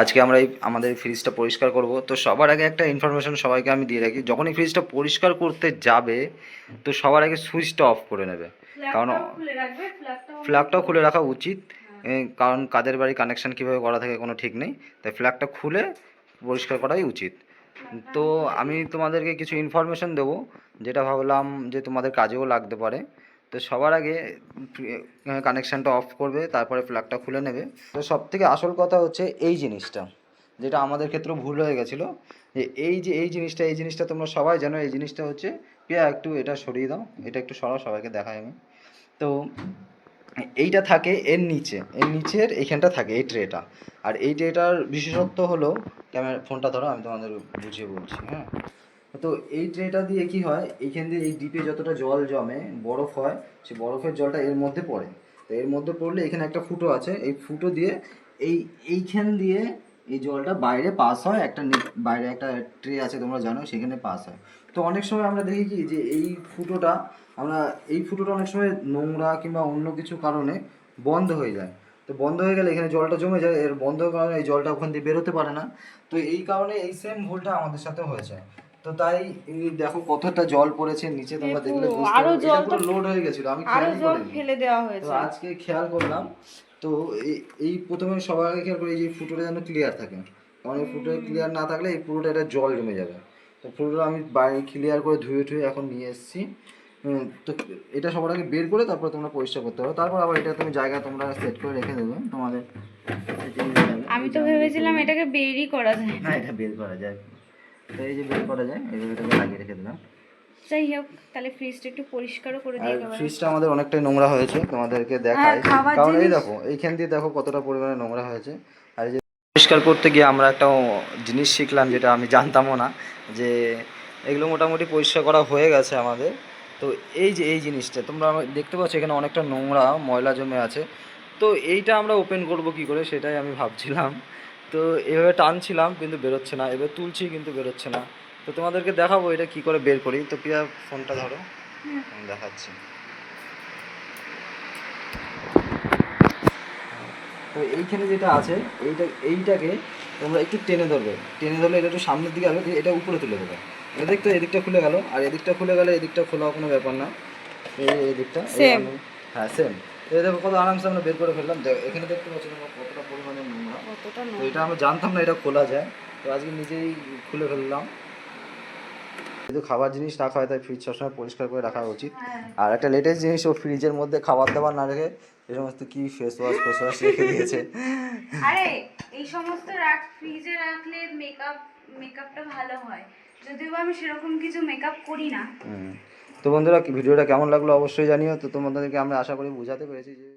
আজকে আমরা আমাদের ফ্রিজটা পরিষ্কার করব। তো সবার আগে একটা ইনফরমেশন সবাইকে আমি দিয়ে রাখি, যখন এই ফ্রিজটা পরিষ্কার করতে যাবে তো সবার আগে সুইচটা অফ করে নেবে, কারণ ফ্ল্যাগটাও খুলে রাখা উচিত। কারণ কাদের বাড়ি কানেকশান কীভাবে করা থাকে কোনো ঠিক নেই, তাই ফ্ল্যাগটা খুলে পরিষ্কার করাই উচিত। তো আমি তোমাদেরকে কিছু ইনফরমেশন দেবো যেটা ভাবলাম যে তোমাদের কাজেও লাগতে পারে। তো সবার আগে কানেকশানটা অফ করবে, তারপরে প্লাগটা খুলে নেবে। তো সবথেকে আসল কথা হচ্ছে এই জিনিসটা, যেটা আমাদের ক্ষেত্রে ভুল হয়ে গেছিলো, যে এই জিনিসটা তোমরা সবাই জানো। এই জিনিসটা হচ্ছে পিয়া, একটু এটা সরিয়ে দাও, এটা একটু সরাও, সবাইকে দেখাই আমি। তো এইটা থাকে এর নিচের এইখানটা থাকে এই ট্রেটা। আর এই ট্রেটার বিশেষত্ব হলো, ক্যামেরা ফোনটা ধরো, আমি তোমাদের বুঝিয়ে বলছি। হ্যাঁ, তো এই ট্রেটা দিয়ে কি হয়, এইখান দিয়ে এই ডিপে যতটা জল জমে, বরফ হয়, সেই বরফের জলটা এর মধ্যে পড়ে। তো এর মধ্যে পড়লে এখানে একটা ফুটো আছে, এই ফুটো দিয়ে এইখান দিয়ে এই জলটা বাইরে পাস হয়। বাইরে একটা ট্রে আছে তোমরা জানো, সেখানে পাস হয়। তো অনেক সময় আমরা দেখি কি, যে এই ফুটোটা অনেক সময় নোংরা কিংবা অন্য কিছু কারণে বন্ধ হয়ে যায়। তো বন্ধ হয়ে গেলে এখানে জলটা জমে যায়, এর বন্ধ হওয়ার কারণে এই জলটা ওখান দিয়ে বেরোতে পারে না। তো এই কারণে এই সেম ভুলটা আমাদের সাথে হয়েছে। তো তাই এই দেখো কতটা জল পড়েছে নিচে, তোমরা দেখলে বুঝতে পারবে। এটা পুরো লোড হয়ে গেছিল, আমি খেয়ালই করিনি, ফেলে দেওয়া তো হয়েছে। আজকে খেয়াল করলাম। তো এই প্রথমে সবার আগে খেয়াল করি যে এই ফুটোটা যেন ক্লিয়ার থাকে, কারণ এই ফুটো ক্লিয়ার না থাকলে এই পুরোটা এটা জল জমে যাবে। তো ফুটোটা আমি বাইরে ক্লিয়ার করে ধুয়ে টুয়ে এখন নিয়ে এসেছি। তো এটা সবার আগে বের করে তারপর তোমরা পরিষ্কার করতে পারো। তারপর আবার এটা তুমি জায়গা তোমরা সেট করে রেখে দেবে তোমাদের। আমি তো ভেবেছিলাম এটাকে বেরই করা যায়। হ্যাঁ, এটা বের করা যায়। তো এই যে বের করা যায়, এইভাবে এটাকে লাগিয়ে রেখে দিলাম। যাই হোক, তাহলে ফ্রিজটা একটু পরিষ্কারও করে দিই একেবারে। ফ্রিজটা আমাদের অনেকটাই নোংরা হয়েছে, তোমাদেরকে দেখাই। কারণ এই দেখো এইখান দিয়ে দেখো কতটা পরিমাণে নোংরা হয়েছে। আর এই যে পরিষ্কার করতে গিয়ে আমরা একটা জিনিস শিখলাম, যেটা আমি জানতামও না, যে এগুলো মোটামুটি পরিষ্কার করা হয়ে গেছে আমাদের। তো এই জিনিসটা তোমরা দেখতে পাচ্ছ, এখানে অনেকটা নোংরা ময়লা জমে আছে। তো এইটা আমরা ওপেন করব কি করে, সেটাই আমি ভাবছিলাম। তো এভাবে টানছিলাম কিন্তু বেরোচ্ছে না, এবার তুলছি কিন্তু বেরোচ্ছে না। তো তোমাদেরকে দেখাবো এটা কি করে বের করি। তো প্রিয়া ফোনটা ধরো, আমি দেখাচ্ছি। তো এইখানে যেটা আছে, এইটাকে তোমরা একটু টেনে ধরবে। টেনে ধরলে এটা একটু সামনের দিকে আসবে, এটা উপরে তুলে দেবে। এদিকটা খুলে গেল, আর এদিকটা খুলে গেলে এদিকটা খোলা কোনো ব্যাপার না। এই দিকটা হ্যাঁ সেম। এই দেখো কত আরামসে আমরা বের করে ফেললাম। এখানে দেখতে পাচ্ছি তোমরা কতটা পরিমাণে নোংরা। তো এটা আমি জানতাম না এটা খোলা যায়, তো আজকে নিজেই খুলে ফেললাম। কিন্তু খাবার জিনিস রাখা হয়, তাই ফ্রিজ সবসময় পরিষ্কার করে রাখা উচিত। আর একটা লেটেস্ট জিনিস, ও ফ্রিজের মধ্যে খাবার দাবার না রেখে এই সমস্ত কি ফেস ওয়াশ রেখে দিয়েছে। আরে এই সমস্ত ফ্রিজে রাখলে মেকআপটা ভালো হয়, যদিও আমি সেরকম কিছু মেকআপ করি না। তো বন্ধুরা, ভিডিওটা কেমন লাগলো অবশ্যই জানিও। তো তোমাদেরকে আমরা আশা করি বোঝাতে পেরেছি যে